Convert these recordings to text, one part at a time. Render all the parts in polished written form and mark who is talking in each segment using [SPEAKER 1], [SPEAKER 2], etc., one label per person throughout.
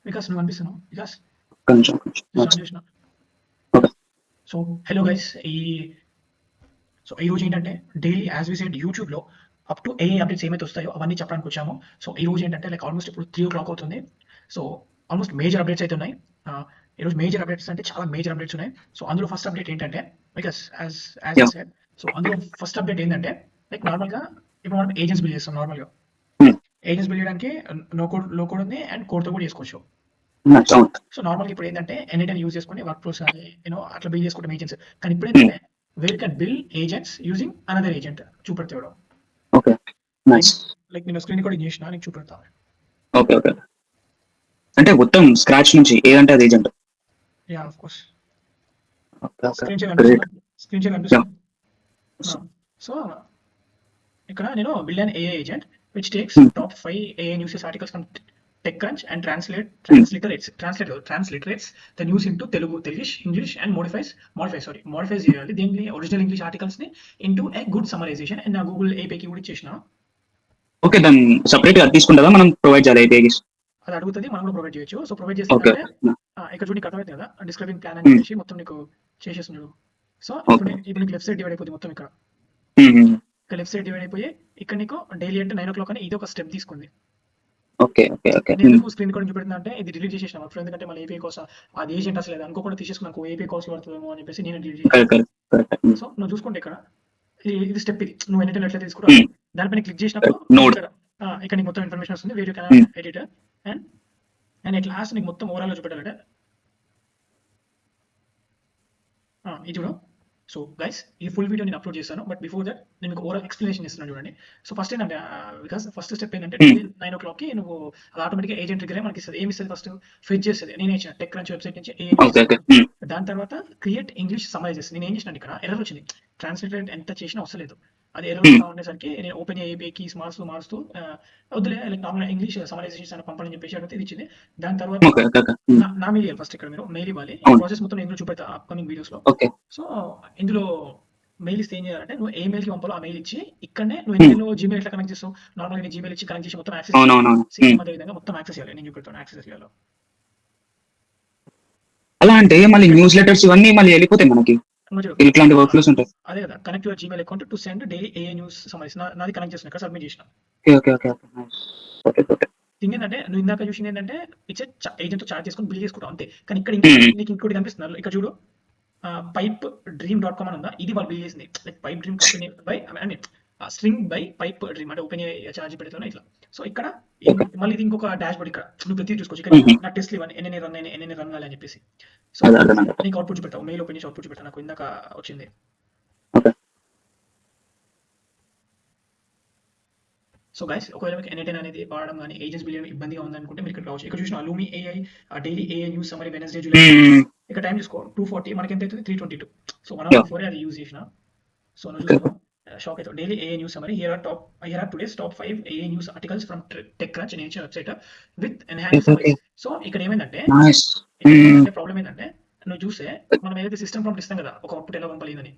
[SPEAKER 1] వికాస్ నువ్వు అనిపిస్తున్నావు వికాస్
[SPEAKER 2] కొంచెం
[SPEAKER 1] స్టార్ట్ చేసిన.
[SPEAKER 2] ఓకే.
[SPEAKER 1] సో హలో గైస్, ఈ రోజు ఏంటంటే డైలీ యాజ్ వి సెడ్ యూట్యూబ్లో అప్ టు ఏ అప్డేట్స్ ఏమైతే వస్తాయో అవన్నీ చెప్పడానికి వచ్చాము. సో ఈ రోజు ఏంటంటే లైక్ ఆల్మోస్ట్ ఇప్పుడు 3 o'clock అవుతుంది. సో ఆల్మోస్ట్ మేజర్ అప్డేట్స్ అయితే ఉన్నాయి. ఈరోజు మేజర్ అప్డేట్స్ అంటే చాలా మేజర్ అప్డేట్స్ ఉన్నాయి. సో అందులో ఫస్ట్ అప్డేట్ ఏంటంటే because as
[SPEAKER 2] yeah.
[SPEAKER 1] I said, so అందులో ఫస్ట్ అప్డేట్ ఏంటంటే లైక్ నార్మల్గా ఇప్పుడు మనం ఏజెంట్స్ బిల్ చేస్తాం. నార్మల్గా
[SPEAKER 2] Hmm.
[SPEAKER 1] ఏజెంట్స్ బిల్ చేయడానికి లో కోడ్ ఉంది అండ్ కోడ్తో కూడా చేసుకోవచ్చు.
[SPEAKER 2] నైస్. అవును.
[SPEAKER 1] సో నార్మల్గా ఇప్పుడు ఏంటంటే ఎనీ యూజ్ చేసుకొని వర్క్ ఫ్లోస్ కానీ అట్లా బిల్ చేసుకుంటాం ఏజెంట్స్. కానీ ఇప్పుడు
[SPEAKER 2] Hmm.
[SPEAKER 1] ఏంటంటే where can build agents using another agent చూపెడతాడు.
[SPEAKER 2] ఓకే.
[SPEAKER 1] Like
[SPEAKER 2] nice.
[SPEAKER 1] లైక్ నేను స్క్రీన్ రికార్డింగ్ చేసిన నీకు చూపెడతా.
[SPEAKER 2] ఓకే. ఓకే. అంటే మొత్తం స్క్రాచ్ నుంచి ఏదంటే అది agent.
[SPEAKER 1] Yeah of course.
[SPEAKER 2] Okay. Okay.
[SPEAKER 1] Screen share
[SPEAKER 2] great.
[SPEAKER 1] కనిపిస్తుందా? Screen share
[SPEAKER 2] yeah.
[SPEAKER 1] కనిపిస్తుంది. సో ఇక్కడ నేను build an AI agent which takes top 5 AI news articles from TechCrunch and transliterates the news into Telugu, Telugish, English and modifies చేయాలి దీన్ని original English articles ని into a good summarisation and నా Google ఏపీకి కూడా ఇచ్చేసిన.
[SPEAKER 2] Okay. దాన్ని separate గా తీసుకుంటుందా మనం ప్రొవైడ్ చేయాలి ఏపీఐస్?
[SPEAKER 1] అది అడుగుతుంది, మనం కూడా ప్రొవైడ్ చేయొచ్చు. So provide
[SPEAKER 2] okay.
[SPEAKER 1] చేస్తే ఇక్కడ చూడండి అర్థమైంది కదా, డిస్క్రైబింగ్ ప్లాన్ అని చెప్పేసి మొత్తం నీకు చేసేస్తుంది. సో ఇప్పుడు నీకు లెఫ్ట్ సైడ్ డివైడ్ అయిపోతుంది మొత్తం. ఇక్కడ లెఫ్ట్ సైడ్ డివైడ్ అయిపోయి ఇక్కడ నీకు డైలీ అంటే 9 o'clock అని ఇది ఒక స్టెప్ తీసుకుంది.
[SPEAKER 2] ఓకే. ఓకే. ఓకే.
[SPEAKER 1] నేను ఎందుకు స్క్రీన్ రికార్డింగ్ చూపెడుతున్నా అంటే ఇది డిలీట్ చేసేసిన వర్క్ ఫ్లో, ఎందుకంటే మళ్ళీ ఏపీఐ కోసం అది ఏజెంట్ అసలు లేదు అనుకోకుండా తీసేసుకున్నాను, ఏపీఐ కోసం పడుతుందేమో అని చెప్పేసి నేను డిలీట్ చేసాను. సో నువ్వు చూసుకుంటే ఇక్కడ ఇది స్టెప్, ఇది నువ్వు ఎన్నిటైనా ఎట్లా తీసుకుంటావు దానిపైన క్లిక్ చేసినప్పుడు
[SPEAKER 2] నోడ్.
[SPEAKER 1] ఇక్కడ నీకు మొత్తం ఇన్ఫర్మేషన్ వస్తుంది. వేరే can edit and at last నీకు మొత్తం ఓవరాల్ చూపెట్టాలంటే ఇది చూడు. సో గైస్ ఈ ఫుల్ వీడియో నేను అప్లోడ్ చేస్తాను, బట్ బిఫోర్ దట్ నేను మీకు ఓవరాల్ ఎక్స్ప్లెనేషన్ ఇస్తున్నాను చూడండి. సో ఫస్ట్ ఏంటంటే బికాస్ ఫస్ట్ స్టెప్ ఏంటంటే 9 o'clock కి నువ్వు అది ఆటోమేటిక్గా ఏజెంట్ దగ్గరే మనకి ఇస్తుంది. ఏమి ఇస్తుంది ఫస్ట్ ఫెచ్ చేస్తుంది. నేనే ఇచ్చిన TechCrunch వెబ్సైట్ నుంచి దాని తర్వాత క్రియేట్ ఇంగ్లీష్ సమరైజెస్. నేను ఏం చేసిన ఇక్కడ ఎర్రర్ వచ్చింది, ట్రాన్స్లేటర్ ఎంత చేసినా వస్తలేదు. అది ఎర్రర్ ఉండేసరికి నేను ఓపెన్ ఏపీఐ కీస్ మారుస్తూ వద్దులే లైక్ నార్మల్ ఇంగ్లీష్ సమరైజేషన్ అని పంపని చెప్పేసి అడిగితే ఇది ఇచ్చింది. దాని తర్వాత నా మెయిల్ ఇవ్వాలి. ఫస్ట్ ఇక్కడ మీరు మెయిల్ ఇవ్వాలి. ఈ ప్రాసెస్ మొత్తం ఇందులో చూపెడతా అప్కమింగ్ వీడియోస్ లో. సో ఇందులో మెయిల్ ఇస్తే ఏం చేయాలంటే నువ్వు ఏ మెయిల్ కి పంపాలో ఆ మెయిల్ ఇచ్చి ఇక్కడనే నువ్వు జీమెయిల్ ఎట్లా కనెక్ట్ చేస్తావు, నార్మల్ గా జీమెయిల్ ఇచ్చి కనెక్ట్ చేసి మొత్తం యాక్సెస్ సేమ్ అదే విధంగా మొత్తం యాక్సెస్ చేయాలి. నేను చూపెడతాను యాక్సెస్ చేయాలి.
[SPEAKER 2] అలా అంటే మళ్ళీ న్యూస్ లెటర్స్ ఇవన్నీ మళ్ళీ వెళ్ళిపోతాయి మనకి, ఇట్లాంటి వర్క్ ఫ్లోస్ ఉంటాయి.
[SPEAKER 1] అదే కదా, connect your Gmail account to send daily AI news summaries. నాది కనెక్ట్ చేస్తున్నా, ఇక్కడ సబ్మిట్ చేసిన. థింగ్ ఏంటంటే నువ్వు ఇందాక చూసింది ఏంటంటే ఇచ్చే ఏజెంట్ తో చార్జ్ చేసుకుని బిల్ చేసుకుంటావు అంతే. కానీ ఇక్కడ నీకు ఇంకోటి కనిపిస్తున్నారు, ఇక్కడ చూడు పైప్ డ్రీమ్.com అని ఉందా, ఇది వాళ్ళు బిల్ చేసింది. Like pipe dream company by string by pipe dream అంటే ఓపెన్ చార్జ్ పెడుతున్నా ఇట్లా. సో ఇక్కడ మళ్ళీ ఇది ఇంకొక డాష్ బోర్డ్, ఇక్కడ నువ్వు ప్రతి చూసుకోవచ్చు. ఇక్కడ నా టెస్ట్ ఇవ్వండి ఎన్ని రన్ కావాలి అని చెప్పేసి. సో నీకు అవుట్పుట్ చూపెడతావు, మెయిల్ ఓపెన్ చేసి అవుట్పుట్ చూపెడతా. నాకు ఇందాక వచ్చింది. సో గైస్ ఒకవేళ మీకు ఎన్ఐటెన్ అనేది వాడడం కానీ ఏజెంట్స్ బిల్ ఇబ్బందిగా ఉందనుకుంటే మీరు ఇక్కడ రావచ్చు. ఇక్కడ చూసిన లూమి AI daily AI news summary Wednesday July. ఇక్కడ టైం చూసుకో 2:40, మనకి ఎంత అవుతుంది 3:22. సో 1 hour అది యూజ్ చేసిన. సో నువ్వు చూసుకో షాక్ అవుతావు. Daily AI news summary, here are today's top 5 AI news articles from TechCrunch Nature website with enhance summary. So ఇక్కడ ఏమైందంటే ప్రాబ్లం ఏంటంటే నువ్వు చూస్తే మనం ఏదైతే సిస్టమ్ ప్రాంప్ట్ ఇస్తాం కదా ఒక అవుట్పుట్ ఎలా పంపలేదని,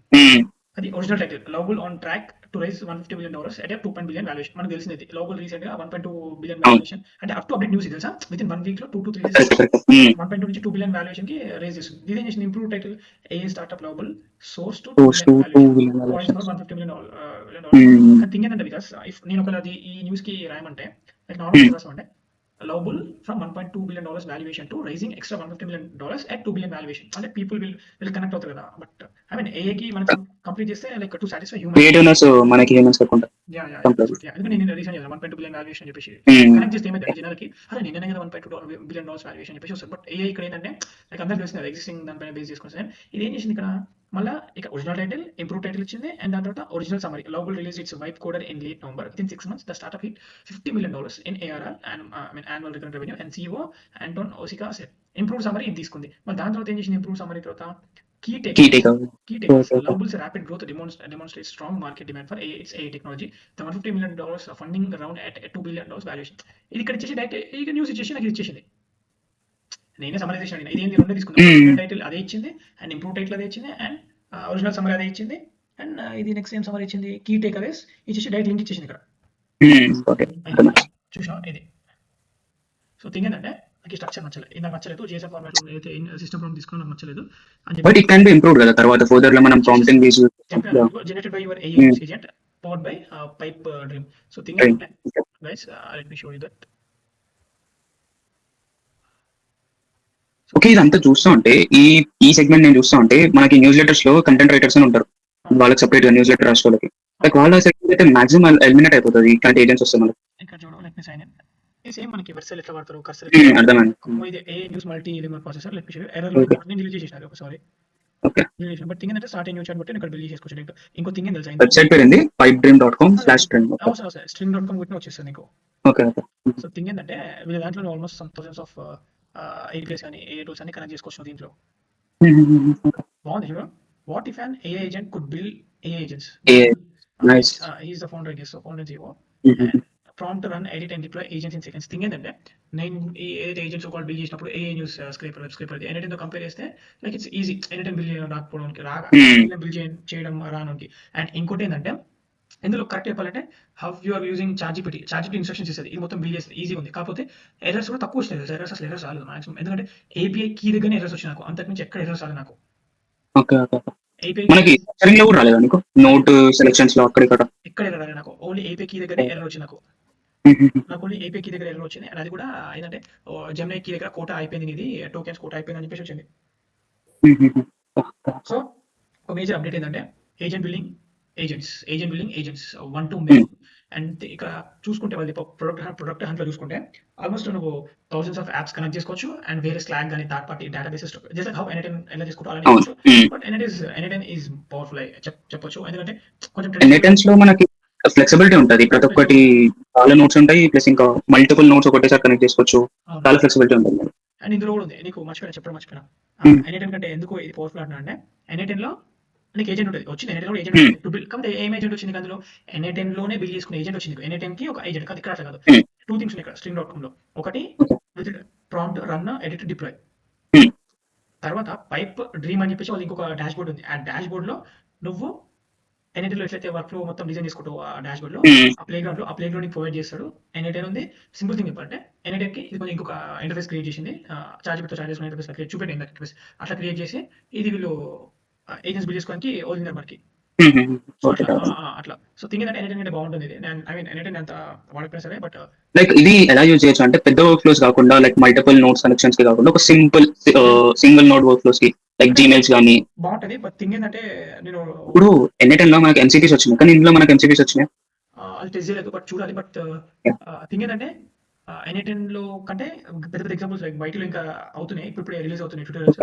[SPEAKER 1] అది original title Lovable on track to raise $150 billion at a $2 billion valuation. మనకు తెలిసింది లవబుల్ రీసెంట్ గా $1.2 billion వాల్యుయేషన్ అంటే అప్ టు అప్డేట్ న్యూస్ తెలుసా, విత్ ఇన్ 1 week లో 2 to 3 days 1.2 నుంచి $2 billion వాల్యుయేషన్ కి రేజ్ చేస్తుంది. ఇది ఏం చేసింది, improve title AI startup lovable source to $2 billion valuation for $150 million. కానీ థింగ్ ఏంటంటే బికాస్ ఇఫ్ నేను ఒకవేళ అది ఈ న్యూస్ కి రాయమంటే లైక్ నార్మల్ రాసం అంటే allowable from $1.2 billion valuation to raising extra $150 million at $2 billion valuation. అంటే పీపుల్ విల్ కనెక్ట్ అవుతారు కదా. బట్ ఐ మీన్ ఏఐ కి మనం కంప్లీట్ చేస్తే like to satisfy human
[SPEAKER 2] creativeness మనకి హ్యూమన్స్ కాకుండా.
[SPEAKER 1] ఎందుకంటే నేను రీసెంట్ చేశాను 1.2 billion వాల్యుయేషన్ అని చెప్పేసి కనెక్ట్ చేస్తే ఏమైతే జనాలకి అరే నిన్ననే కదా $1.2 billion వాల్యుయేషన్ అని చెప్పేసి వస్తుంది. బట్ ఏఐ ఇక్కడ ఏంటంటే లైక్ అందరికి తెలిసింది ఎగ్జిస్టింగ్ దానిపైన బేస్ చేసుకొని ఇది ఏం చేసింది ఇక్కడ మళ్ళీ ఇక ఒరిజినల్ టైటిల్ ఇంప్రూవ్ టైటిల్ ఇచ్చింది. అండ్ దాని తర్వాత original summary Lovable release it's vibe coder in late November. Within 6 months the startup hit $50 million in ARR and annual recurring revenue. And CEO Anton Osika said improve summary ఇది తీసుకుంది. మరి దాని తర్వాత ఏం చేసింది improve summary తర్వాత key takes Lovable's rapid growth demonstrates strong market demand for its AI technology. The $150 million funding round at $2 billion valuation. ఇది ఇక్కడ ఇచ్చేసి డైరెక్ట్ ఇక న్యూస్ ఇచ్చేసి నాకు ఇచ్చేసింది. నేనే సమరైజేషన్ అడిగిన, ఇదేంటి రెండు తీసుకుంది. టైటిల్ అదే ఇచ్చింది అండ్ ఇంప్రూవ్ టైటిల్ అదే ఇచ్చింది అండ్ ఒరిజినల్ సమరీ అదే ఇచ్చింది అండ్ ఇది నెక్స్ట్ ఏం సమరీ ఇచ్చింది కీ టేక్ అవేస్ ఇచ్చేసి డైరెక్ట్ లింక్ ఇచ్చేసింది ఇక్కడ. చూసినా ఇది. సో థింగ్ ఏంటంటే నాకు స్ట్రక్చర్ నచ్చలేదు. ఇది నాకు నచ్చలేదు. జేసన్ ఫార్మాట్ అయితే సిస్టమ్ ప్రాంప్ట్ తీసుకున్నా నాకు నచ్చలేదు అని
[SPEAKER 2] బట్
[SPEAKER 1] చెప్పి
[SPEAKER 2] ఇట్ క్యాన్ బి ఇంప్రూవ్డ్ కదా తర్వాత ఫర్దర్ లో మనం ప్రాంప్టింగ్
[SPEAKER 1] చేసేసాను.
[SPEAKER 2] బేస్.
[SPEAKER 1] చెప్పాను generated by your AI agent powered by Pipedream. So thing ఏంటంటే guys let me show you that.
[SPEAKER 2] Okay, ఇదంతా చూస్తూ ఉంటే ఈ సెగ్మెంట్ నేను చూస్తూ ఉంటే మనకి న్యూస్ లెటర్స్ లో కంటెంట్ రైటర్స్ అని ఉంటారు, వాళ్ళకి సెపరేట్ గా న్యూస్ లెటర్ రాసే వాళ్ళకి. లైక్ వాళ్ళ సెగ్మెంట్ అయితే మాక్సిమం ఎలిమినేట్ అయిపోతుంది ఇట్లాంటి ఏజెంట్స్ వస్తే మనకి.
[SPEAKER 1] ఇక్కడ చూడు let me sign in. Same మనకి వెర్సల్ ఎట్లా వాడతారు కర్సర్
[SPEAKER 2] అర్థమైంది.
[SPEAKER 1] ఇది ఏ news multi element processor let me show error నేను డిలీట్ చేసేసాను సారీ.
[SPEAKER 2] ఓకే,
[SPEAKER 1] బట్ థింగ్ ఏంటంటే స్టార్ట్ న్యూ చాట్ బట్టి నేను ఇక్కడ బిలీవ్ చేసుకోవచ్చు డైరెక్ట్. ఇంకో థింగ్ ఏం తెలుసా
[SPEAKER 2] వెబ్సైట్ పేరు ఏంది? pipedream.com/trend.
[SPEAKER 1] అవసరం స్ట్రింగ్ డాట్ కామ్ కొట్టిన వచ్చేస్తుంది నీకు.
[SPEAKER 2] Okay okay.
[SPEAKER 1] సో థింగ్ ఏంటంటే వీళ్ళ దాంట్లో almost some thousands of APIs కానీ ఏ టూల్స్ అన్ని కనెక్ట్ చేసుకోవచ్చు దీంట్లో. బాగుంది చూడు. What if an AI agent could build AI agents.
[SPEAKER 2] Nice.
[SPEAKER 1] Is the founder guess, so founder జీవో prompt to run edit and deploy agents in seconds. Thing ఏంటంటే నేను ఈ ఏదైతే ఏజెంట్స్ కాల్ బిల్డ్ చేసినప్పుడు AI news scraper web scraper ఎన్ఐటెన్ తో compare చేస్తే like it's easy. ఎన్ఐటెన్ బిల్డ్ చేయడం రాకపోవడానికి బిల్డ్ చేయడం రానికి. అండ్ ఇంకోటి ఏంటంటే ఇందులో కరెక్ట్ చెప్పాలంటే how you are using ChatGPT instructions ఇస్తుంది. ఇది మొత్తం బిల్డ్ చేస్తుంది, ఈజీ ఉంది. కాకపోతే ఎర్రర్స్ కూడా తక్కువ వస్తాయి. ఎర్రర్స్ అసలు ఎర్రర్స్ రాలేదు మాక్సిమం, ఎందుకంటే ఏపీఐ కీ దగ్గరనే ఎర్రర్స్ వచ్చాయి నాకు, అంతకుమించి ఎక్కడ ఎర్రర్స్ రాలేదు నాకు.
[SPEAKER 2] Okay okay. మనకి స్ట్రక్చరింగ్ లో కూడా రాలేదు నీకు నోట్ సెలెక్షన్స్ లో అక్కడ ఇక్కడ
[SPEAKER 1] ఎక్కడ ఎర్రర్ రాలేదు నాకు. ఓన్లీ ఏపీఐ కీ దగ్గర ఎర్రర్ వచ్చింది నాకు. ఓన్లీ ఏపీఐ కీ దగ్గర ఎర్రర్ వచ్చింది. అండ్ అది కూడా ఏంటంటే జెమినై కీ దగ్గర కోటా అయిపోయింది, ఇది టోకెన్స్ కోటా అయిపోయింది అని చెప్పేసి వచ్చింది. సో ఒక మేజర్ అప్డేట్ ఏంటంటే agent building agents 1 to many. And ఇక్కడ చూసుకుంటే వాళ్ళది ప్రొడక్ట్ హంట్లో చూసుకుంటే ఆల్మోస్ట్ నువ్వు థౌసండ్స్ ఆఫ్ యాప్స్ కనెక్ట్ చేసుకోవచ్చు. అండ్ వేరే స్లాగ్ కానీ third party data bases just how ఎన్ఐటెన్ ఎలా చేసుకుంటూ అలానే చేసుకోవచ్చు. బట్ ఎన్ఐటెన్ ఈజ్ పవర్ఫుల్ చెప్పొచ్చు, ఎందుకంటే కొంచెం
[SPEAKER 2] ఎన్ఐటెన్స్ లో మనకి ఫ్లెక్సిబిలిటీ ఉంటుంది. ప్రతి ఒక్కటి చాలా నోట్స్ ఉంటాయి, ప్లస్ ఇంకా మల్టిపుల్ నోట్స్ ఒకటేసారి కనెక్ట్ చేసుకోవచ్చు. చాలా ఫ్లెక్సిబిలిటీ ఉంటుంది.
[SPEAKER 1] అండ్ ఇందులో కూడా ఉంది నీకు మర్చిపోయినా ఎన్ఐటెన్ కంటే ఎందుకు ఇది పవర్ఫుల్ అంటున్నా అంటే ఎన్ఐటెన్ లో నీకు ఏజెంట్ ఉంటుంది, వచ్చింది ఎన్ఐటెన్ లో ఏజెంట్ టు బిల్డ్. కాబట్టి ఏం ఏజెంట్ వచ్చింది అందులో ఎన్ఐటెన్ లోనే బిల్డ్ చేసుకునే ఏజెంట్ వచ్చింది. ఎన్ఐటెన్ కి ఒక ఏజెంట్ కాదు, ఇక్కడ అట్లా కాదు. 2 థింగ్స్ ఉన్నాయి ఇక్కడ స్ట్రింగ్ డాట్ కామ్ లో. ఒకటి ప్రాంప్ట్ రన్ ఎడిట్ డిప్లాయ్, తర్వాత పైప్ డ్రీమ్ అని చెప్పేసి వాళ్ళు ఇంకొక డాష్ బోర్డ్ ఉంది. ఆ డాష్ బోర్డ్ లో నువ్వు ఎన్ఐటెన్ లో ఎట్లయితే వర్క్ ఫ్లో మొత్తం డిజైన్ చేసుకుంటావు ఆ డాష్ బోర్డ్ లో, ఆ ప్లే గ్రౌండ్ నీకు ప్రొవైడ్ చేస్తాడు. ఎన్ఐటెన్ ఉంది. సింపుల్ థింగ్ చెప్పాలంటే ఎన్ఐటెన్ కి ఇది కొంచెం ఇంకొక ఇంటర్ఫేస్ క్రియేట్ చేసింది, చార్జ్ చేసుకునే ఇంటర్ఫేస్ చూపెట్టింది ఇంటర్ఫేస్ అట్లా క్రియేట్ చేసి ఇది వీళ్ళు ఏజెంట్స్ బిల్డ్ చేసుకోవడానికి వదిలినారు మనకి. సో అట్లా సో థింగ్ ఏంటంటే ఎన్ఐటెన్ అంటే బాగుంటుంది. ఐ మీన్ ఎన్ఐటెన్ అంత వాడకపోయినా సరే, బట్
[SPEAKER 2] లైక్ ఇది ఎలా యూజ్ చేయొచ్చు అంటే పెద్ద వర్క్ ఫ్లోస్ కాకుండా లైక్ మల్టిపుల్ నోట్ కనెక్షన్స్ కి కాకుండా ఒక సింగిల్ నోట్ వర్క్ ఫ్లోస్ కి లైక్ జీమెయిల్స్ కానీ
[SPEAKER 1] బాగుంటది. బట్ థింగ్ ఏంటంటే నేను
[SPEAKER 2] ఇప్పుడు ఎన్ఐటెన్ లో మనకి ఎంసీపీస్ వచ్చినాయి, కానీ ఇందులో మనకి ఎంసీపీస్ వచ్చినాయి
[SPEAKER 1] అది టెస్ట్ చేయలేదు, బట్ చూడాలి. బట్ థింగ్ ఏంటంటే ఎన్ఐటెన్ లో కంటే పెద్ద పెద్ద ఎగ్జాంపుల్స్ లైక్ బయటలో ఇంకా అవుతున్నాయి, ఇప్పుడు రిలీజ్ అవుతున్నాయి ట్యూటోరియల్స్.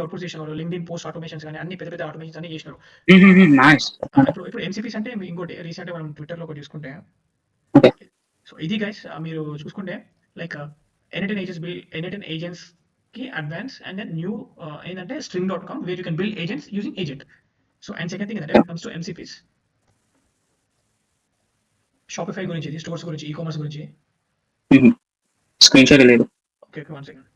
[SPEAKER 1] అవుట్పుట్ చేసినారు, లింక్డ్ఇన్ పోస్ట్ ఆటోమేషన్స్ కానీ అన్ని పెద్ద పెద్ద ఆటోమేషన్స్ అన్ని చేసినారు. ఇప్పుడు ఎంసీపీస్ అంటే ఇంకోటి రీసెంట్ మనం ట్విట్టర్ లో ఒకటి చూసుకుంటే, సో ఇది గైస్ మీరు చూసుకుంటే లైక్ ఎన్ఐటెన్ ఏజెంట్స్ కి అడ్వాన్స్ అండ్ దెన్ న్యూ ఏంటంటే string.com where you can build agents using agent. So and second thing ఏంటంటే కమ్స్ టు ఎంసీపీస్, షాపిఫై గురించి, స్టోర్స్ గురించి, ఈ కామర్స్ గురించి
[SPEAKER 2] స్క్రీన్ షాట్ లేదు.
[SPEAKER 1] Okay 1 second.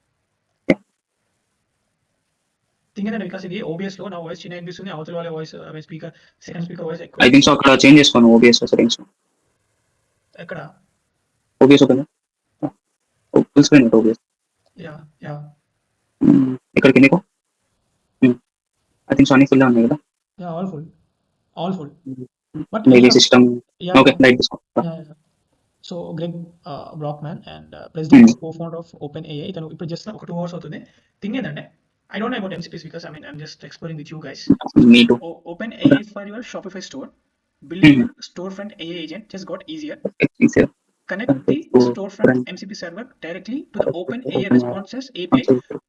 [SPEAKER 1] థింగ్ ఏంటంటే బికాస్ ఇది OBS లో నా వాయిస్ చిన్న అనిపిస్తుంది, అవతల వాళ్ళ voice speaker second speaker voice ఎక్కువ.
[SPEAKER 2] ఐ థింక్ సో అక్కడ చేంజ్ చేసుకోను ఓబిఎస్ సెట్టింగ్స్.
[SPEAKER 1] ఎక్కడ
[SPEAKER 2] OBS open full screen OBS
[SPEAKER 1] yeah
[SPEAKER 2] ఇక్కడ కిందకు ఐ థింక్ సో అన్ని ఫుల్ ఉన్నాయి కదా.
[SPEAKER 1] Yeah all full but
[SPEAKER 2] maybe system okay like this.
[SPEAKER 1] So Greg Brockman and president co-founder of OpenAI, ఇతను ఇప్పుడు జస్ట్ ఒక 2 hours అవుతుంది. థింగ్ ఏంటంటే I don't know about MCPs because I'm just exploring with you guys.
[SPEAKER 2] Me too.
[SPEAKER 1] OpenAI for your Shopify store. Building storefront AI agent just got easier. Connect the storefront MCP server directly to the OpenAI responses API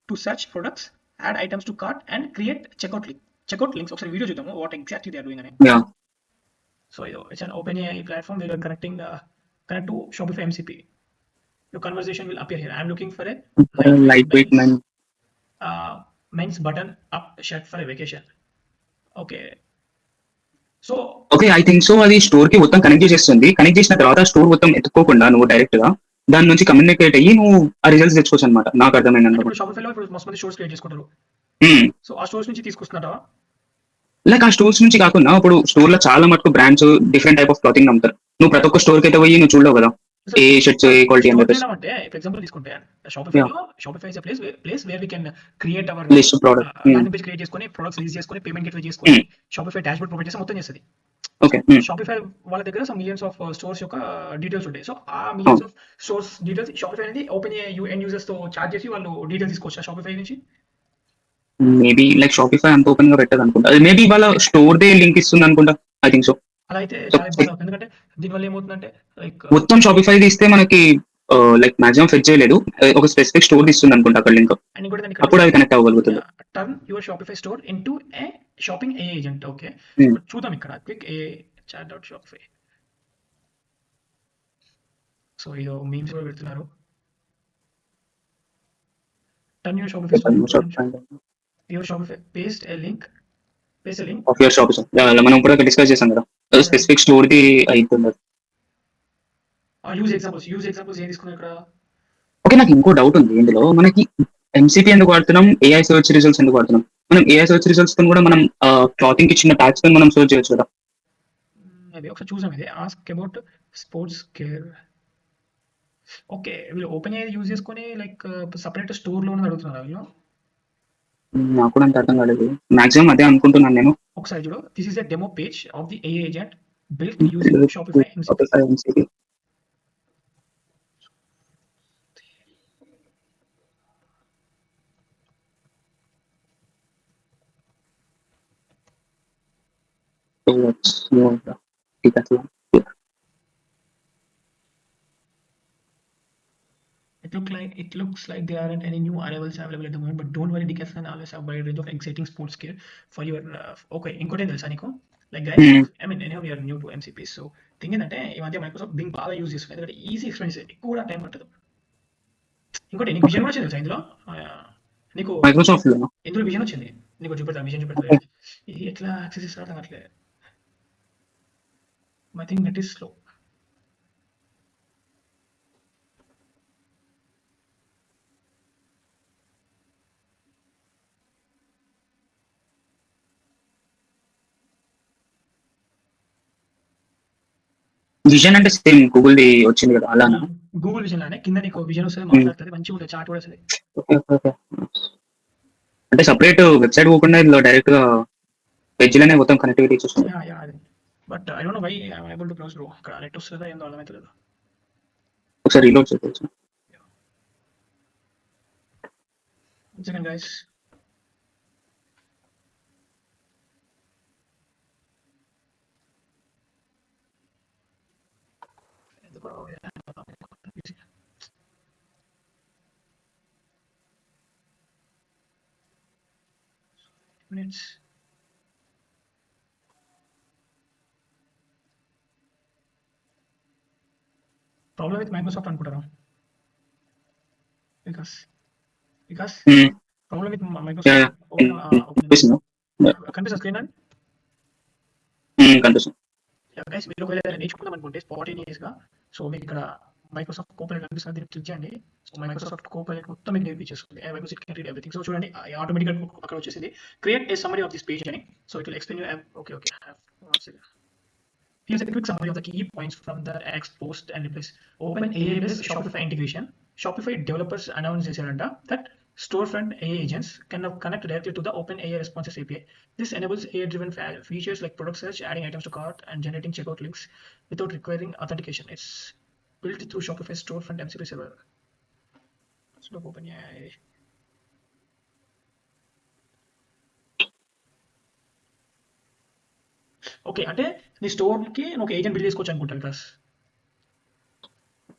[SPEAKER 1] to search products, add items to cart, and create checkout links. ఒకసారి video చూద్దాము what exactly they are doing అని.
[SPEAKER 2] Yeah.
[SPEAKER 1] So it's an OpenAI platform where you are connect to Shopify MCP. Your conversation will appear here. I'm looking for a lightweight men's button up shirt for a vacation. Okay. So
[SPEAKER 2] okay I think so అది store కి మొత్తం connect చేసేస్తుంది. Connect చేసిన తర్వాత store మొత్తం ఎత్తుకోకుండా నువ్వు direct గా దాని నుంచి కమ్యూనికేట్ అయ్యి నువ్వు ఆ రిజల్ట్స్ తెచ్చుకోవచ్చు అనమాట. నాకు అర్థమైంది.
[SPEAKER 1] ఇప్పుడు షాపిఫై లో ఇప్పుడు మస్తు మంది స్టోర్స్ క్రియేట్ చేసుకుంటారు. సో ఆ స్టోర్స్ నుంచి తీసుకొస్తున్నారా?
[SPEAKER 2] లైక్ ఆ స్టోర్స్ నుంచి కాకుండా ఇప్పుడు స్టోర్ లో చాలా మటుకు brands different type of clothing అమ్ముతారు. నువ్వు ప్రతి ఒక్క స్టోర్ కి అయితే పోయి నువ్వు చూడవు కదా.
[SPEAKER 1] So
[SPEAKER 2] a shirts a quality అని
[SPEAKER 1] స్టోర్
[SPEAKER 2] చెప్పేసి.
[SPEAKER 1] చేయడం అంటే ఫర్ ఎగ్జాంపుల్ తీసుకుంటే
[SPEAKER 2] yeah,
[SPEAKER 1] Shopify is place where we can create our
[SPEAKER 2] list product.
[SPEAKER 1] Landing page create చేసుకొని ప్రొడక్ట్స్ రిలీజ్ చేసుకొని పేమెంట్ గేట్వే చేసుకొని షాపిఫై డాష్బోర్డ్ ప్రొవైడ్ చేస్తే మొత్తం చేస్తుంది. So
[SPEAKER 2] okay.
[SPEAKER 1] షాపిఫై వాళ్ళ దగ్గర సమ్ మిలియన్స్ ఆఫ్ స్టోర్స్ యొక్క డీటెయిల్స్ ఉంటాయి. సో ఆ millions of stores details Shopify అనేది ఓపెన్ ఎండ్ యూజర్స్ తో చార్జ్ చేసి వాళ్ళు డీటెయిల్స్ తీసుకోవచ్చు షాపిఫై నుంచి.
[SPEAKER 2] మేబీ లైక్ షాపిఫై అంత ఓపెన్ గా పెట్టదు అనుకుంటా. అది మేబీ వాళ్ళ స్టోర్ దే లింక్ ఇస్తుంది అనుకుంటా. I think so.
[SPEAKER 1] అలా అయితే చాలా ఇబ్బంది అవుతుంది. ఎందుకంటే దీనివల్ల ఏమవుతుందంటే లైక్
[SPEAKER 2] మొత్తం షాపిఫై తీస్తే మనకి లైక్ మాక్సిమం ఫెచ్ చేయలేదు. ఒక స్పెసిఫిక్ స్టోర్ ఇస్తుంది అనుకుంటా అక్కడ లింక్.
[SPEAKER 1] అండ్ ఇంకోటి దాన్ని
[SPEAKER 2] అప్పుడు అది కనెక్ట్ అవ్వగలుగుతుంది.
[SPEAKER 1] Turn your Shopify store into a shopping a agent. Okay,
[SPEAKER 2] Hmm.
[SPEAKER 1] చూద్దాం ఇక్కడ click a chat dot Shopify. So ఇదో మీమ్స్ కూడా పెడుతున్నారు. Turn your Shopify store your Shopify paste a link
[SPEAKER 2] of your shop. మనం ఇప్పుడు discuss చేసాం కదా, specific store the అవుతుంది.
[SPEAKER 1] యూజ్ ఎగ్జాంపుల్స్ ఏం తీసుకున్నారు ఇక్కడ.
[SPEAKER 2] ఓకే, నాకు ఇంకో డౌట్ ఉంది ఇందులో. మనకి ఎంసీపీ ఎందుకు వాడుతున్నాం, ఏఐ సర్చ్ రిజల్ట్స్ ఎందుకు వాడుతున్నాం? మనం ఏఐ సర్చ్ రిజల్ట్స్ తో కూడా మనం క్లాతింగ్ కి ఇచ్చిన ట్యాగ్స్ తో మనం సర్చ్ చేయొచ్చు కదా.
[SPEAKER 1] మేబీ ఒకసారి చూసాం ఇది ask about sports care. Okay, వీళ్ళు ఓపెన్ ఏఐ యూజ్ చేసుకొని లైక్ సపరేట్ స్టోర్ లో అడుగుతున్నారు వీళ్ళు.
[SPEAKER 2] నాకు కూడా అంత అర్థం కాలేదు. మాక్సిమం అదే అనుకుంటున్నాను నేను.
[SPEAKER 1] ఒకసారి చూడు, this is a demo page of the AI agent built using Shopify MCP.
[SPEAKER 2] MCP. So let's move on. Decathlon. Yeah.
[SPEAKER 1] It looks like there aren't any new arrivals available at the moment, but don't worry, Decathlon always have a wide range of exciting sports gear for your. Okay, ఇంకోటి తెలుసా నీకు? Like guys,
[SPEAKER 2] Hmm.
[SPEAKER 1] I mean, anyhow, we are new to MCP, so thing ఏంటంటే ఈ మధ్య Microsoft Bing బాగా use చేస్తుంది. ఎందుకంటే easy experience, ఎక్కువ కూడా టైం పట్టదు. ఇంకోటి నీకు విజన్ కూడా వచ్చింది తెలుసా ఇందులో. నీకు
[SPEAKER 2] మైక్రోసాఫ్ట్ లో
[SPEAKER 1] ఇందులో విజన్ వచ్చింది. నీకు చూపెడతా, విజన్ చూపెడతా.
[SPEAKER 2] Okay.
[SPEAKER 1] ఇది ఎట్లా యాక్సెస్ చేస్తారో అర్థం కావట్లేదు. I think net is slow.
[SPEAKER 2] Vision అంటే సేమ్ గూగుల్ ది వచ్చింది కదా అలానా?
[SPEAKER 1] గూగుల్ విజన్ లానే కింద నీకు విజన్ వస్తుంది, మాట్లాడుతుంది, మంచిగా ఉంటుంది, చార్ట్ కూడా వస్తుంది.
[SPEAKER 2] ఓకే. అంటే సపరేట్ వెబ్సైట్ పోకుండా ఇందులో డైరెక్ట్ గా వెజ్ లోనే మొత్తం కనెక్టివిటీ చూస్తుంది.
[SPEAKER 1] But I don't know why I am able to close bro. అక్కడ నెట్ వస్తుందా ఏందో అర్థమైతలేదు.
[SPEAKER 2] ఒకసారి రీలోడ్ చేయొచ్చు.
[SPEAKER 1] One second, guys. Minutes. Problem with Microsoft అనుకుంటారా? Because problem with Microsoft. కనిపిస్తుంది స్క్రీన్ అండ్
[SPEAKER 2] కనిపిస్తుంది.
[SPEAKER 1] గైస్, మీరు ఒకవేళ నేర్చుకుందాం అనుకుంటే స్పాటేనియస్ గా, సో మీకు ఇక్కడ మైక్రోసాఫ్ట్ కోపైలట్ కనిపిస్తుంది, దీన్ని క్లిక్ చేయండి. సో మైక్రోసాఫ్ట్ కోపైలట్ మొత్తం మీకు నేర్పించేస్తుంది. Microsoft it can read everything. So చూడండి, ఆటోమేటిక్గా అక్కడ వచ్చేసింది create a summary of this page అని. So it will explain you. Okay. Here's a quick summary of the key points from the X post and replace. OpenAI with Shopify integration. Shopify developers announced that storefront AI agents can now connect directly to the OpenAI responses API. This enables AI-driven features like product search, adding items to cart, and generating checkout links without requiring authentication. It's built through Shopify storefront MCP server. Let's look OpenAI. Okay, అంటే నీ store కి ఒక agent build చేసుకోవచ్చు అనుకుంటా.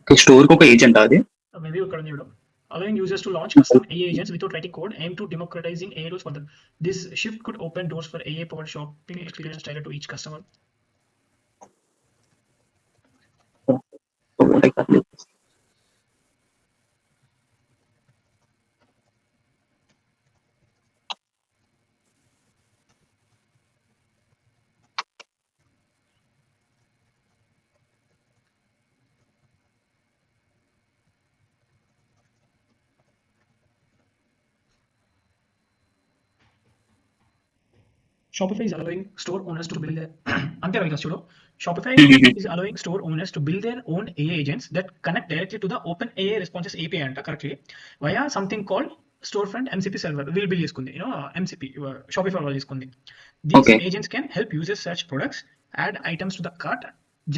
[SPEAKER 1] Because
[SPEAKER 2] store కి ఒక agent అది
[SPEAKER 1] maybe ఇక్కడ చూడడం allowing users to launch custom AI agents without writing code, aim to democratizing AI tools further. This shift could open doors for AI powered shopping experience tailored to each customer. Shopify is allowing store owners to build their అంతే కదా చూడు Shopify is allowing store owners to build their own AI agents that connect directly to the open AI responses API అంట correctly via something called storefront MCP server will build చేసుకుంది MCP Shopify వాళ్ళు తీసుకుంది. These
[SPEAKER 2] Okay.
[SPEAKER 1] agents can help users search products, add items to the cart,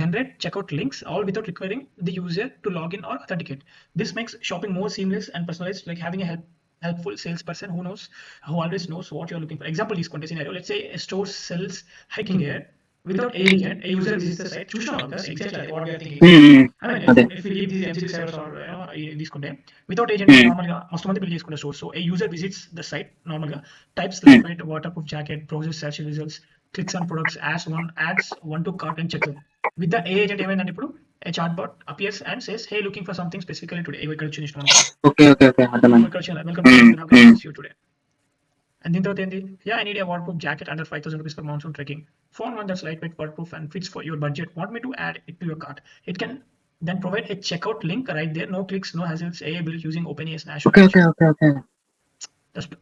[SPEAKER 1] generate checkout links, all without requiring the user to log in or authenticate. This makes shopping more seamless and personalized, like having a helpful salesperson who always knows what you're looking for. Example తీసుకుంటే scenario, let's say a store sells hiking gear. Without a agent, a user visits the site, చూసినావు కదా exactly what we are thinking. I mean,
[SPEAKER 2] అదే
[SPEAKER 1] if we leave these MCP servers or తీసుకుంటే without agent normal గా మస్తు మంది build చేసుకునే store. So a user visits the site normal గా types lightweight waterproof jacket, browses search results, clicks on products, adds one to cart and checks out. With the A agent ఏమైందంటే ఇప్పుడు a chatbot appears and says, hey, looking for something specifically today. ఇక్కడ వచ్చి ఇష్టం
[SPEAKER 2] okay okay okay అర్థమైంది.
[SPEAKER 1] welcome to how can I assist you today. And దీని తర్వాత ఏంది yeah I need a waterproof jacket under 5,000 rupees for monsoon trekking. Phone one that's lightweight, waterproof and fits for your budget. Want me to add it to your cart? It can then provide a checkout link right there. No clicks, no hassles. AI built using OpenAI's national.
[SPEAKER 2] Okay okay okay okay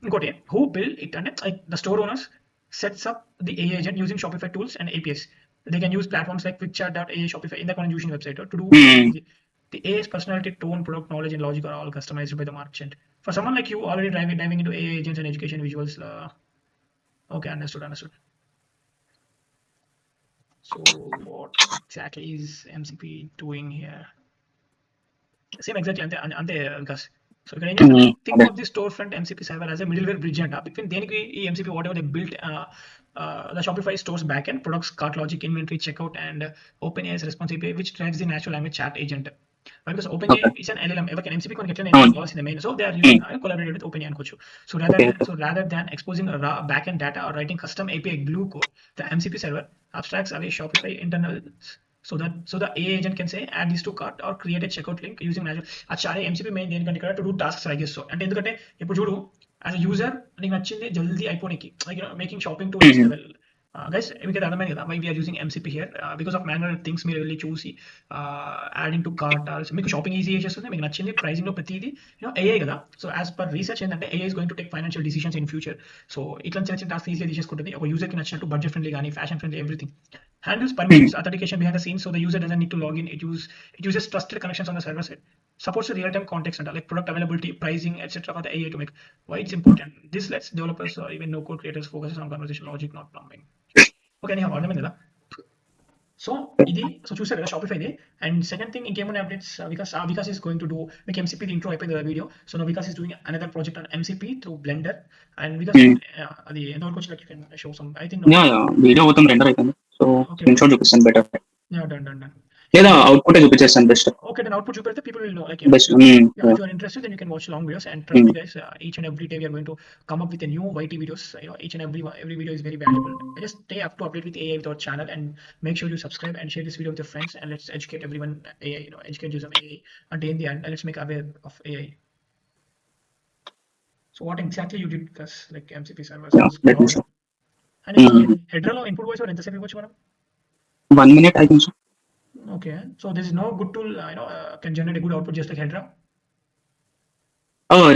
[SPEAKER 1] ఇంకోటి who built it అంటే like the store owners sets up the AI agent using Shopify tools and APIs. They can use platforms like QuickChat.ai, Shopify in the confusion website to do the AI's personality, tone, product knowledge, and logic are all customized by the merchant. For someone like you already diving into AI agents and education visuals, okay, understood. So what exactly is MCP doing here? Same exactly ante because so ఇక్కడ ఏం చేస్తారు think of the storefront MCP server as a middleware bridge అంట between దేనికి ఈ MCP whatever they built the Shopify stores backend products, cart logic, inventory, checkout, and OpenAI's response API, which drives the natural language chat agent. Because OpenAI is an LLM, ఎవరికి MCP కొన్ని ఎట్లా కావాల్సిన main, so they are using collaborated with OpenAI అనుకోవచ్చు. So rather than exposing a raw backend data or writing custom API glue code, the MCP server abstracts away Shopify internals so the AI agent can say add these to cart or create a checkout link using natural. అచ్చా MCP main దేనికంటే ఇక్కడ to do tasks I guess so. అంటే ఎందుకంటే ఇప్పుడు చూడు as a user నీకు నచ్చింది జల్దీ అయిపోనికి like making shopping to next level. Guys మీకు అది అర్థమైంది కదా why we are using MCP here because of manual things మీరు వెళ్ళి చూసి adding to cart మీకు షాపింగ్ ఈజీ చేస్తుంది, మీకు నచ్చింది ప్రైసింగ్ లో ప్రతిదీ AI కదా. సో యాజ్ పర్ రీసెర్చ్ ఏంటంటే AI is going to take financial decisions in future. So ఇట్లా చిన్న టాస్క్ ఈజీగా తీసేసుకుంటుంది ఒక యూజర్ కి నచ్చినట్టు బడ్జెట్ ఫ్రెండ్లీ కానీ fashion friendly everything. Handles permissions, authentication behind the scenes, so the user doesn't need to log in. It uses trusted connections on the server side. Supports real-time context and like product availability, pricing, etc. for the AI to make. Why it's important? This lets developers or even no-code creators focus on conversation logic, not plumbing. Okay, anyhow, అర్థమైంది కదా. So ఇది so చూసారు కదా Shopify ఇది. And second thing ఇంకేమైనా updates Vikas is going to do మీకు MCP intro అయిపోయింది కదా video. So no Vikas is doing another project on MCP through Blender and Vikas అది ఎంతవరకు వచ్చినట్టు can show some I think
[SPEAKER 2] video మొత్తం రెండర్ అయిపోయింది. సో స్క్రీన్‌షాట్ చూపిస్తాను బెటర్
[SPEAKER 1] డన్
[SPEAKER 2] లేదా అవుట్పుట్ చూపించేస్తాను బెస్ట్.
[SPEAKER 1] Okay, then output చూపెడితే people will know like
[SPEAKER 2] best
[SPEAKER 1] if you are interested then you can watch long videos and trust me guys, each and every day we are going to come up with a new YT videos. Each and every video is very valuable. Just stay up to update with AI with our channel and make sure you subscribe and share this video with your friends and let's educate everyone AI, educate users on AI and in the end let's make aware of AI. So what exactly you did because like MCP servers
[SPEAKER 2] let me show.
[SPEAKER 1] and Hedra లో input voice or ఎంతసేపు ఇవ్వచ్చు మనం
[SPEAKER 2] 1 minute I think so.
[SPEAKER 1] Okay, so there is no good tool can generate a good output just like Hedra.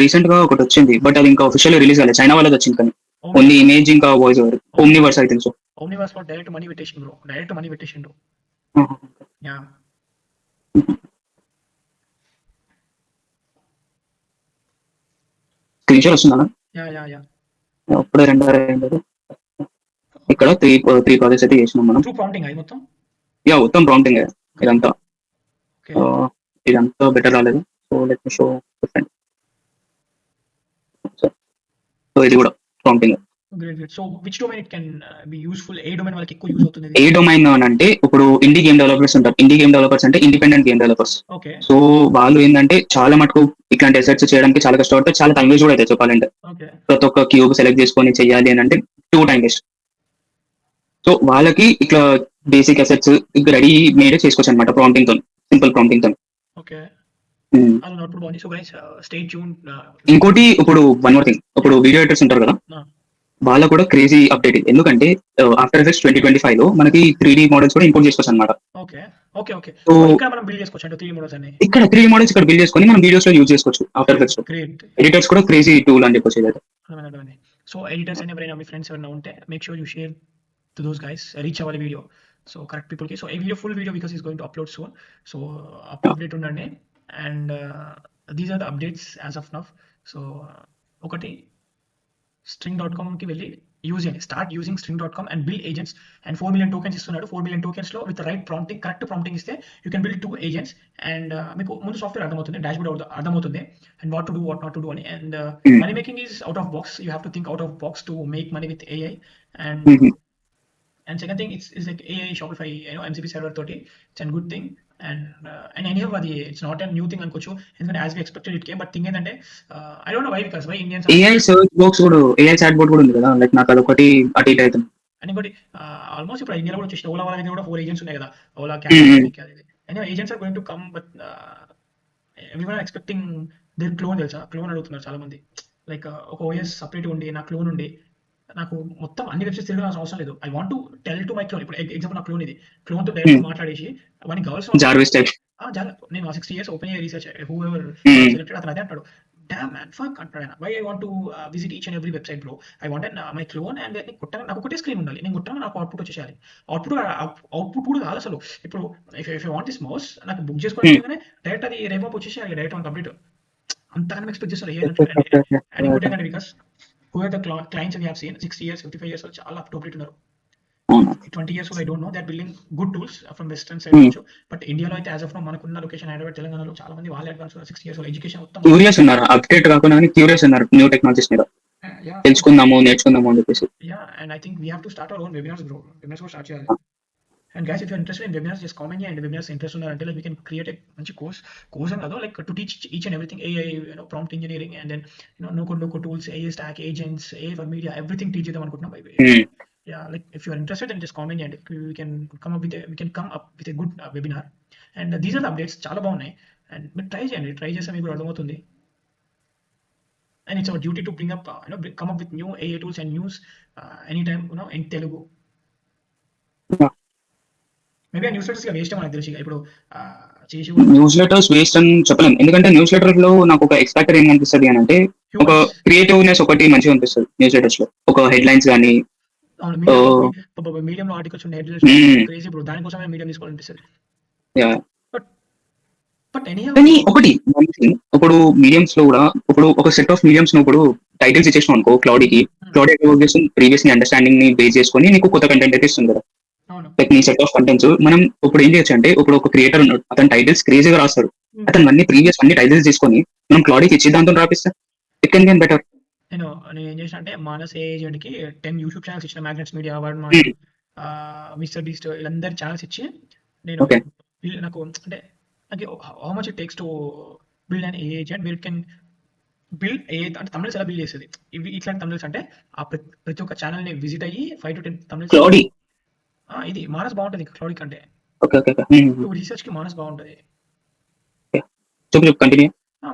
[SPEAKER 2] Recent గా ఒకటి వచ్చింది but అది ఇంకా official release అవ్వలేదు, చైనా వాళ్ళది వచ్చింది కానీ ఓన్లీ ఇమేజ్ ఇంకా voice over Omniverse I think so.
[SPEAKER 1] Omniverse for direct money vettation bro, direct money vettation bro. Yeah.
[SPEAKER 2] Screen shot వస్తుందా?
[SPEAKER 1] Yeah.
[SPEAKER 2] అప్పుడే రెండో ఇక్కడ త్రీ ప్రాజెక్ట్స్ అయితే చేసినాం మనం.
[SPEAKER 1] Through prompting అది మొత్తం
[SPEAKER 2] మొత్తం ప్రాంప్టింగ్ ఇదంతా.
[SPEAKER 1] Okay.
[SPEAKER 2] ఇదంతా బెటర్ రాలేదు. So let me show different. So ఇది కూడా prompting.
[SPEAKER 1] Great. So which domain it can be useful? A domain వాళ్ళకి ఎక్కువ యూస్ అవుతుంది?
[SPEAKER 2] ఏ డొమైన్ అంటే ఇప్పుడు ఇండీ గేమ్ డెవలపర్స్ ఉంటారు. ఇండీ గేమ్ డెవలపర్స్ అంటే independent game developers.
[SPEAKER 1] Okay.
[SPEAKER 2] So వాళ్ళు ఏంటంటే చాలా మటుకు ఇట్లాంటి ఎసెట్స్ చేయడానికి చాలా కష్టపడతారు, చాలా టైం వేస్ట్ కూడా అయితే చెప్పాలంటే.
[SPEAKER 1] ఓకే.
[SPEAKER 2] ప్రతి ఒక్క క్యూబ్ సెలెక్ట్ చేసుకొని చేయాలి అని అంటే టూ టైం వేస్ట్. సో వాళ్ళకి ఇట్లా బేసిక్ అసెట్స్ రెడీ మేడ్ చేసుకోవచ్చు అనమాట ప్రాంప్టింగ్ తో, సింపుల్ ప్రాంప్టింగ్ తో.
[SPEAKER 1] ఓకే. అవుట్పుట్ బాగుంది. So guys stay tune.
[SPEAKER 2] ఇంకోటి ఇప్పుడు వన్ మోర్ థింగ్, ఇప్పుడు వీడియో ఎడిటర్స్ ఉంటారు కదా, వాళ్ళకు కూడా క్రేజీ అప్డేట్. ఎందుకంటే ఆఫ్టర్ ఎఫెక్ట్స్ 2025 లో మనకి 3D మోడల్స్ కూడా ఇంపోర్ట్ చేసుకోవచ్చు అనమాట.
[SPEAKER 1] సో ఇక్కడ మనం బిల్డ్ చేసుకోవచ్చు అంటే 3D మోడల్స్ అన్ని
[SPEAKER 2] ఇక్కడ 3D మోడల్స్ ఇక్కడ బిల్డ్ చేసుకొని మనం వీడియోస్ లో యూజ్ చేసుకోవచ్చు ఆఫ్టర్ ఎఫెక్ట్స్. ఎడిటర్స్ కూడా క్రేజీ టూల్ అని చెప్పొచ్చు.
[SPEAKER 1] సో ఎడిటర్స్ అండ్ ఎవరైనా మీ ఫ్రెండ్స్ ఎవరైనా ఉంటే make sure you share to those guys, reach అవ్వాలి వీడియో. సో కరెక్ట్ పీపుల్కి. సో ఈ video full video because is going to upload soon. So update ఉండండి. And these are the updates as of now. So ఒకటి, string.comకి వెళ్ళి use చేయండి. Start using string.com and build agents. And 4 million tokens ఇస్తున్నాడు. 4 million టోకెన్స్లో with right prompting, correct prompting ఇస్తే you can build 2 agents. And మీకు ముందు సాఫ్ట్వేర్ అర్థమవుతుంది, డాష్ బోర్డ్ అర్థమవుతుంది, and what to do, what not to do అని. And money making is out of box. You have to think out of box to make money with AI. And and second thing, it's like AI Shopify, MCP server 30. It's a good thing. And anyhow, it's not a new thing అనుకోవచ్చు, ఎందుకంటే as we expected it came. But thing ఏంటంటే I don't know why Indians
[SPEAKER 2] AI search box కూడా, AI chat bot కూడా ఉంది కదా, like నాకు అదొకటి అటు ఇటు అవుతుంది.
[SPEAKER 1] అని ఇంకోటి ఆల్మోస్ట్ ఇప్పుడు ఇండియాలో కూడా వచ్చేసి ఓలా వాళ్ళ దగ్గర కూడా 4 ఏజెంట్స్ ఉన్నాయి కదా, Ola cab. And agents are going to come, but everyone expecting their clone. తెలుసా, క్లోన్ అడుగుతున్నారు చాలా మంది. లైక్ ఒక ఓఎస్ సపరేట్ ఉండి, నా క్లోన్ ఉండి నాకు మొత్తం అన్ని వెబ్సైట్స్ తిరగాల్సిన అవసరం లేదు. I want to tell to my clone. ఇప్పుడు ఎగ్జాంపుల్ నా క్లోన్ ఇది, క్లోన్ తో డైరెక్ట్ మాట్లాడేసి వానికి కావాల్సిన
[SPEAKER 2] జార్విస్ టైప్.
[SPEAKER 1] నేను 60 years open research whoever selected అతను అదే అంటాడు. డామ్ మ్యాన్ ఫక్ అంటాడు ఆయన. Why I want to visit each and every website bro. I want my clone and నాకు ఒకటే స్క్రీన్ ఉండాలి. నేను కొట్టాను, నాకు అవుట్పుట్ వచ్చేసేయాలి. అవుట్పుట్ కూడా కాదు అసలు. ఇప్పుడు ఇఫ్ వాంట్ దిస్ మౌస్ నాకు బుక్ చేసుకోవడానికి డైరెక్ట్ అది రేపు వచ్చేసేయాలి, డైరెక్ట్ ఆన్ కంప్లీట్. అంతగానే ఎక్స్పెక్ట్ చేస్తారు. అండ్ ఇంకోటి ఏంటంటే because who are the clients we have seen 60 years 55 years old చాలా అప్ టు డేట్ ఉన్నారు. 20 years old I don't know, they are building good tools from western side also. But ఇండియాలో అయితే as of now మనకున్న location Hyderabad, తెలంగాణలో చాలా మంది వాళ్ళే advance 60 years old education మొత్తం
[SPEAKER 2] క్యూరియస్ ఉన్నారు, అప్డేట్ కాకుండా క్యూరియస్ ఉన్నారు న్యూ టెక్నాలజీస్ మీద, తెలుసుకుందాము నేర్చుకుందాము అని చెప్పేసి.
[SPEAKER 1] and I think we have to start our own webinars bro. Webinars కూడా స్టార్ట్ చేయాలి. And guys, if you're interested in webinars, just comment here. And webinars interest until like we can create a bunch of course and other like to teach each and everything, AI, prompt engineering, and then no code tools, AI stack, agents, AI for media, everything teach them on by yeah. Like if you're interested, then just comment and we can come up with a good webinar. And these are the updates చాలా బాగున్నాయి. And మీరు try చేస్తే మీకు అర్థం అవుతుంది. And it's our duty to bring up come up with new AI tools and news anytime in Telugu. Maybe news letters waste మనకు తెలిసి ఇప్పుడు చేసి
[SPEAKER 2] న్యూస్ లెటర్స్ వేస్ట్ అని చెప్పలేం, ఎందుకంటే న్యూస్ లెటర్ లో నాకు ఒక ఎక్స్పెక్టర్ ఏం అనిపిస్తుంది అని అంటే, ఒక క్రియేటివ్నెస్ ఒకటి మంచిగా అనిపిస్తుంది న్యూస్ లెటర్స్ లో. ఒక హెడ్ లైన్స్ కానీ
[SPEAKER 1] మీడియం లో ఆర్టికల్స్ ఉండే క్రేజీ బ్రో, దానికోసమే మీడియం తీసుకోవాలనిపిస్తుంది. బట్
[SPEAKER 2] కానీ ఒకటి ఇప్పుడు మీడియంస్ లో కూడా, ఇప్పుడు ఒక సెట్ ఆఫ్ మీడియంస్ ను ఇప్పుడు టైటిల్స్ ఇచ్చేసినాం అనుకో, క్లౌడీ ప్రీవియస్ ని అండర్స్టాండింగ్ ని బేస్ చేసుకొని నీకు కొత్త కంటెంట్ అయితే ఇస్తుంది కదా. లైక్ నీ సెట్ ఆఫ్ కంటెంట్స్ మనం ఇప్పుడు ఏం చేయొచ్చు అంటే, ఇప్పుడు ఒక క్రియేటర్ ఉన్నాడు, అతను టైటిల్స్ క్రేజీగా రాస్తాడు, అతను అన్ని ప్రీవియస్ అన్ని టైటిల్స్ తీసుకొని మనం క్లౌడీకి ఇచ్చి దాంతో రాపిస్తా, ఇట్ కెన్ బి బెటర్.
[SPEAKER 1] నేను ఏం చేసిన అంటే మానస్ ఏజెంట్ కి 10 యూట్యూబ్ ఛానల్స్ ఇచ్చిన, Magnates Media award, Mister Beast, వీళ్ళందరి ఛానల్స్ ఇచ్చి నేను నాకు అంటే how much it takes to build an agent where it can build అంటే తమిళస్ ఎలా బిల్డ్ చేసేది. ఇవి ఇట్లాంటి తమిళస్ అంటే ఆ ప్రతి ఒక్క ఛానల్ ని విజిట్ అయ్యి 5 to 10 తమిళ. ఇది మానస్ బాగుంటది క్లౌడీ కంటే. రీసెర్చ్ కి మానస్ బాగుంటది.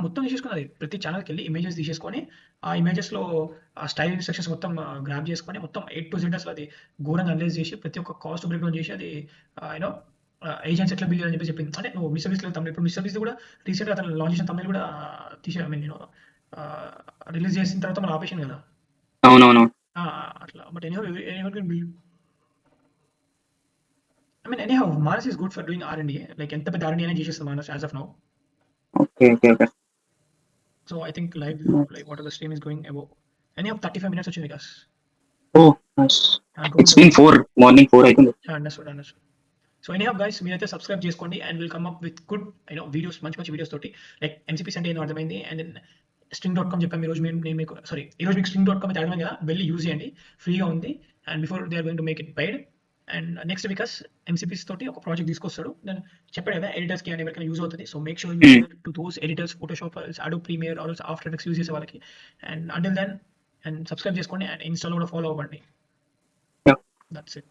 [SPEAKER 1] మొత్తం తీసేసుకున్నది, ప్రతి ఛానల్కి వెళ్ళి ఇమేజెస్ తీసేసుకొని ఆ ఇమేజెస్ లో ఆ స్టైల్ ఇన్స్ట్రక్షన్స్ మొత్తం గ్రాప్ చేసుకొని మొత్తం 8 to Z అసలు అది ఘోరంగా అనలైజ్ చేసి ప్రతి ఒక్క కాస్ట్ బ్రేక్ డౌన్ చేసి అది ఏజెంట్స్ ఎట్లా బిల్డ్ అని చెప్పి చెప్పింది. అంటే నువ్వు మిస్టర్ బీస్ట్ తమిళ, ఇప్పుడు మిస్టర్ బీస్ట్ కూడా రీసెంట్ గా అతను లాంచ్ చేసిన తమిళ కూడా తీసే రిలీజ్ చేసిన తర్వాత మనం ఆపేషన్ కదా.
[SPEAKER 2] అవునవును
[SPEAKER 1] అట్లా. But anyhow Manas is good for doing R&D. Like ఎంత పెద్ద R&D అయినా చేసేస్తుంది Manas as of now.
[SPEAKER 2] Okay.
[SPEAKER 1] So I think live like what are the stream is going above. Anyhow 35 minutes వచ్చింది guys.
[SPEAKER 2] Oh nice. It's been 4 morning 4 I think.
[SPEAKER 1] Understood. So anyhow guys, మీరైతే subscribe చేసుకోండి and we'll come up with good videos, మంచి videos తోటి. Like MCPs అంటే ఏంటో అర్థమైంది. And then string.com చెప్పాము ఈరోజు నేను మీకు ఈరోజు మీకు string.com అయితే అర్థమైంది కదా, వెళ్ళి యూజ్ చేయండి, ఫ్రీగా ఉంది. And before they are going to make it paid. And next Vikas MCPs తోటి ఒక ప్రాజెక్ట్ తీసుకొస్తాడు, నేను చెప్పాడు కదా ఎడిటర్స్ కి అని ఎవరికైనా యూజ్ అవుతుంది. So make sure you to those editors, Photoshop, Adobe Premiere or After Effects use చేసే వాళ్ళకి. And until then and subscribe చేసుకోండి అండ్ ఇన్స్టాలో కూడా ఫాలో అవ్వండి. That's it.